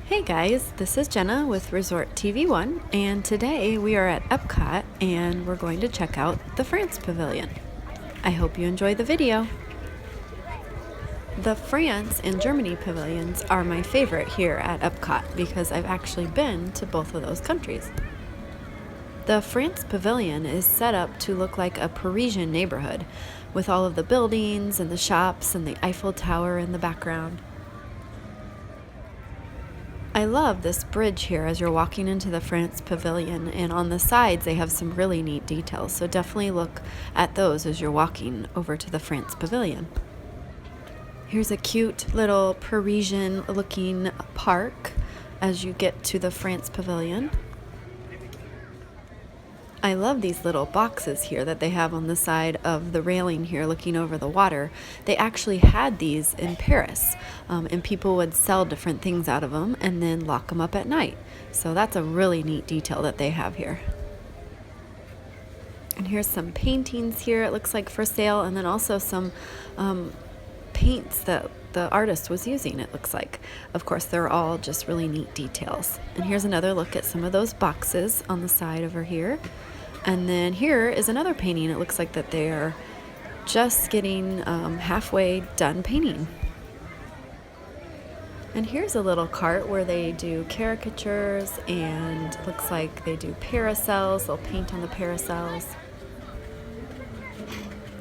Hey guys, this is Jenna with Resort TV1, and today we are at Epcot and we're going to check out the France Pavilion. I hope you enjoy the video. The France and Germany pavilions are my favorite here at Epcot because I've actually been to both of those countries. The France Pavilion is set up to look like a Parisian neighborhood with all of the buildings and the shops and the Eiffel Tower in the background. I love this bridge here as you're walking into the France Pavilion, and on the sides they have some really neat details, so definitely look at those as you're walking over to the France Pavilion. Here's a cute little Parisian looking park as you get to the France Pavilion. I love these little boxes here that they have on the side of the railing here looking over the water. They actually had these in Paris, and people would sell different things out of them and then lock them up at night. So that's a really neat detail that they have here. And here's some paintings here, it looks like, for sale, and then also some paints that the artist was using, it looks like. Of course, they're all just really neat details. And here's another look at some of those boxes on the side over here. And then here is another painting. It looks like that they're just getting halfway done painting. And here's a little cart where they do caricatures, and it looks like they do parasols. They'll paint on the parasols.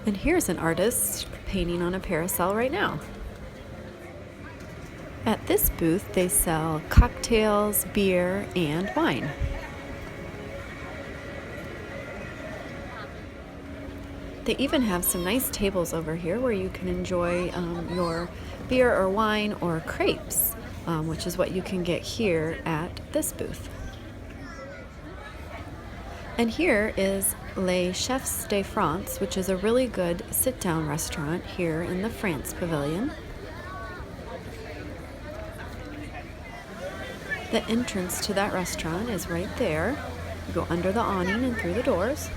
And here's an artist painting on a parasol right now. At this booth, they sell cocktails, beer, and wine. They even have some nice tables over here where you can enjoy your beer or wine or crepes, which is what you can get here at this booth. And here is Les Chefs de France, which is a really good sit-down restaurant here in the France Pavilion. The entrance to that restaurant is right there. You go under the awning and through the doors.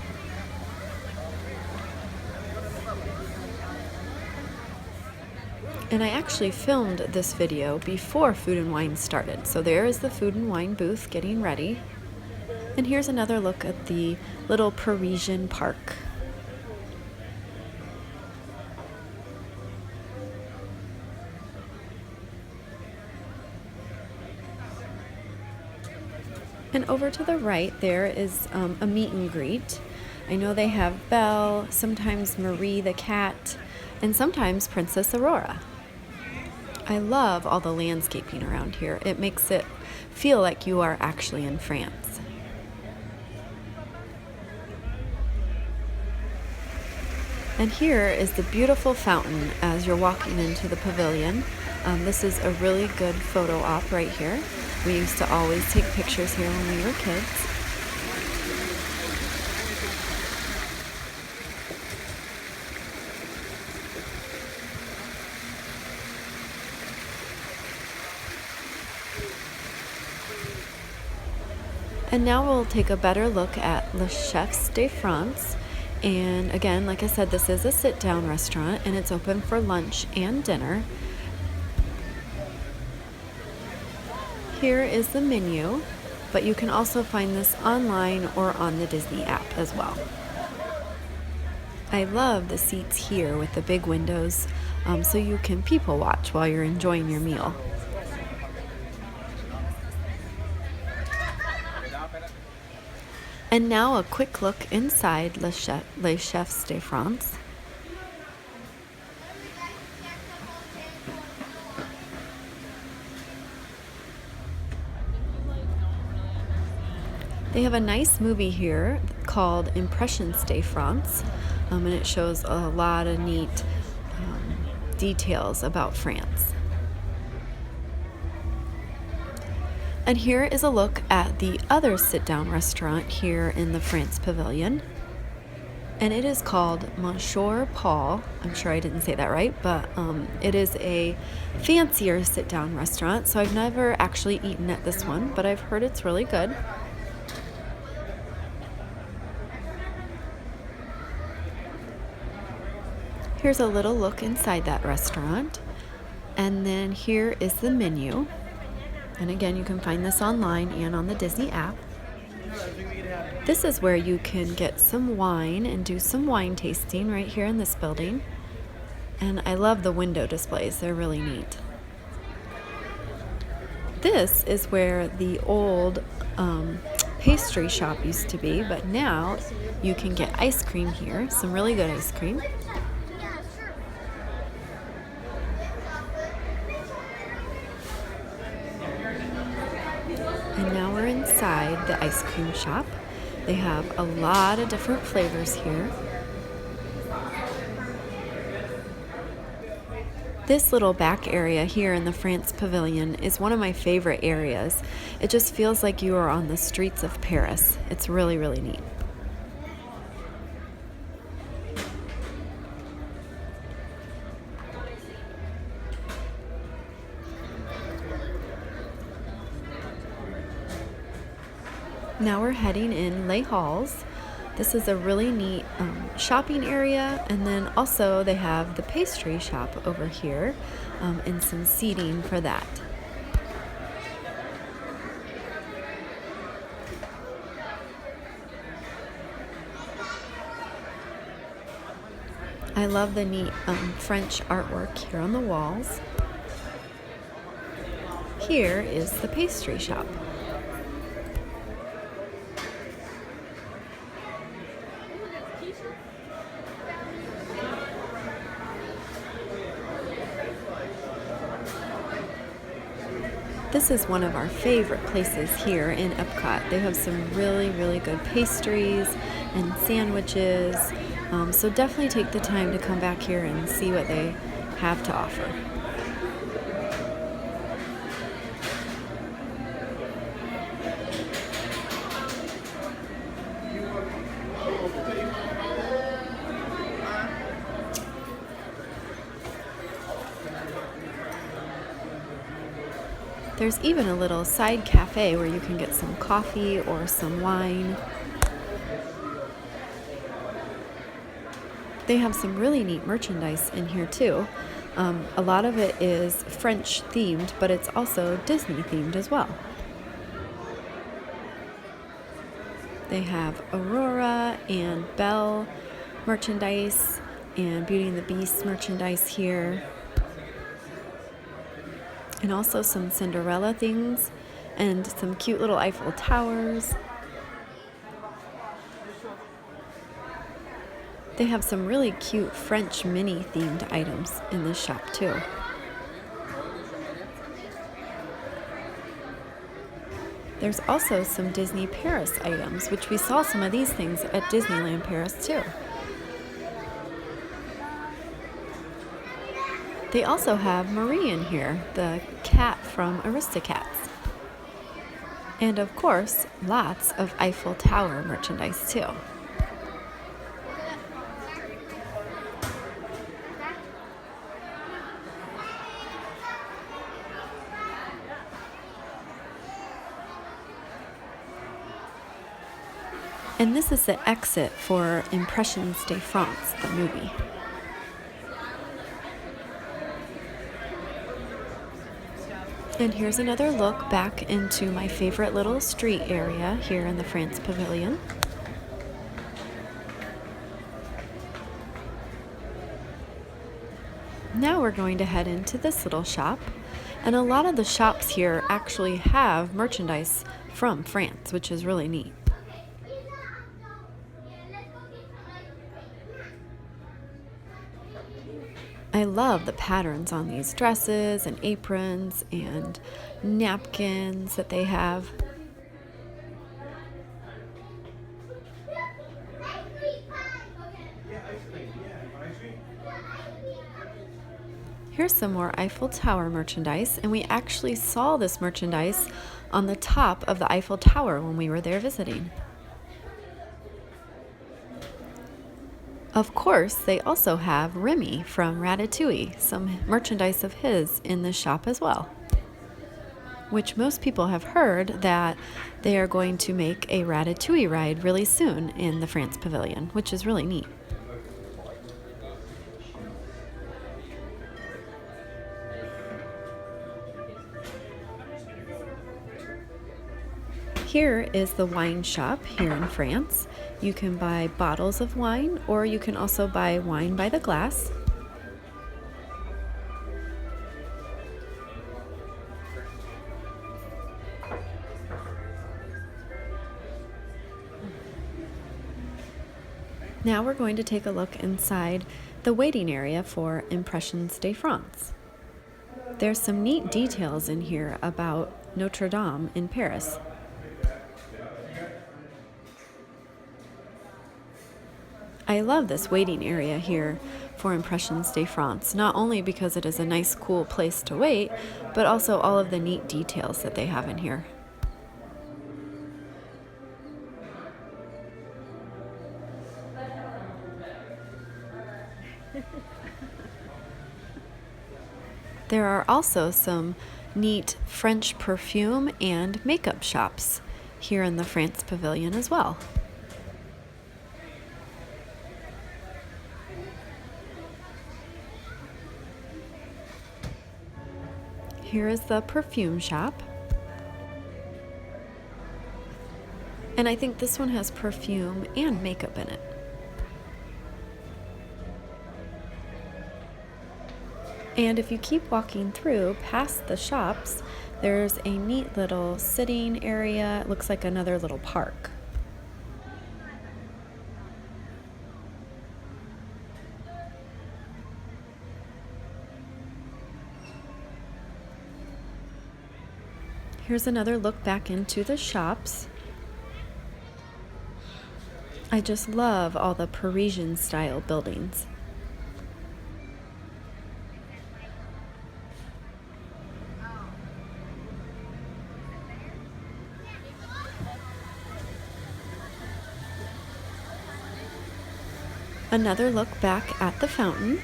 And I actually filmed this video before Food and Wine started. So there is the Food and Wine booth getting ready. And here's another look at the little Parisian park. And over to the right there is a meet and greet. I know they have Belle, sometimes Marie the cat, and sometimes Princess Aurora. I love all the landscaping around here. It makes it feel like you are actually in France. And here is the beautiful fountain as you're walking into the pavilion. This is a really good photo op right here. We used to always take pictures here when we were kids. And now we'll take a better look at Les Chefs de France. And again, like I said, this is a sit-down restaurant and it's open for lunch and dinner. Here is the menu, but you can also find this online or on the Disney app as well. I love the seats here with the big windows, so you can people watch while you're enjoying your meal. And now a quick look inside Les Chefs de France. They have a nice movie here called Impressions de France, and it shows a lot of neat details about France. And here is a look at the other sit-down restaurant here in the France Pavilion. And it is called Monsieur Paul. I'm sure I didn't say that right, but it is a fancier sit-down restaurant. So I've never actually eaten at this one, but I've heard it's really good. Here's a little look inside that restaurant. And then here is the menu. And again, you can find this online and on the Disney app. This is where you can get some wine and do some wine tasting right here in this building. And I love the window displays, they're really neat. This is where the old pastry shop used to be, but now you can get ice cream here, some really good ice cream. And now we're inside the ice cream shop. They have a lot of different flavors here. This little back area here in the France Pavilion is one of my favorite areas. It just feels like you are on the streets of Paris. It's really, really neat. Now we're heading in Les Halles. This is a really neat shopping area, and then also they have the pastry shop over here and some seating for that. I love the neat French artwork here on the walls. Here is the pastry shop. This is one of our favorite places here in Epcot. They have some really, really good pastries and sandwiches. So definitely take the time to come back here and see what they have to offer. There's even a little side cafe where you can get some coffee or some wine. They have some really neat merchandise in here too. A lot of it is French themed, but it's also Disney themed as well. They have Aurora and Belle merchandise and Beauty and the Beast merchandise here. And also some Cinderella things and some cute little Eiffel Towers. They have some really cute French mini themed items in this shop too. There's also some Disney Paris items, which we saw some of these things at Disneyland Paris too. They also have Marie in here, the cat from Aristocats. And of course, lots of Eiffel Tower merchandise too. And this is the exit for Impressions de France, the movie. And here's another look back into my favorite little street area here in the France Pavilion. Now we're going to head into this little shop. And a lot of the shops here actually have merchandise from France, which is really neat. I love the patterns on these dresses and aprons and napkins that they have. Here's some more Eiffel Tower merchandise, and we actually saw this merchandise on the top of the Eiffel Tower when we were there visiting. Of course, they also have Remy from Ratatouille, some merchandise of his in this shop as well. Which most people have heard that they are going to make a Ratatouille ride really soon in the France Pavilion, which is really neat. Here is the wine shop here in France. You can buy bottles of wine, or you can also buy wine by the glass. Now we're going to take a look inside the waiting area for Impressions de France. There's some neat details in here about Notre Dame in Paris. I love this waiting area here for Impressions de France, not only because it is a nice, cool place to wait, but also all of the neat details that they have in here. There are also some neat French perfume and makeup shops here in the France Pavilion as well. Here is the Perfume Shop. And I think this one has perfume and makeup in it. And if you keep walking through past the shops, there's a neat little sitting area. It looks like another little park. Here's another look back into the shops. I just love all the Parisian style buildings. Another look back at the fountain.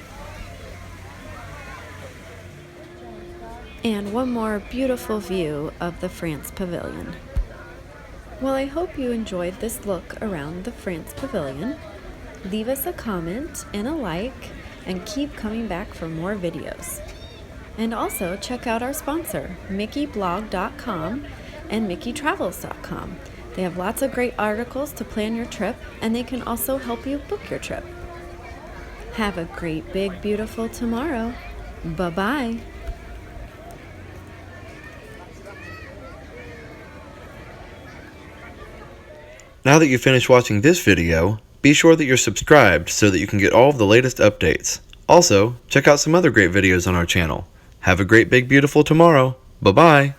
And one more beautiful view of the France Pavilion. Well, I hope you enjoyed this look around the France Pavilion. Leave us a comment and a like, and keep coming back for more videos. And also check out our sponsor, mickeyblog.com and mickeystravels.com. They have lots of great articles to plan your trip, and they can also help you book your trip. Have a great, big, beautiful tomorrow. Bye-bye. Now that you've finished watching this video, be sure that you're subscribed so that you can get all of the latest updates. Also, check out some other great videos on our channel. Have a great, big, beautiful tomorrow. Bye-bye.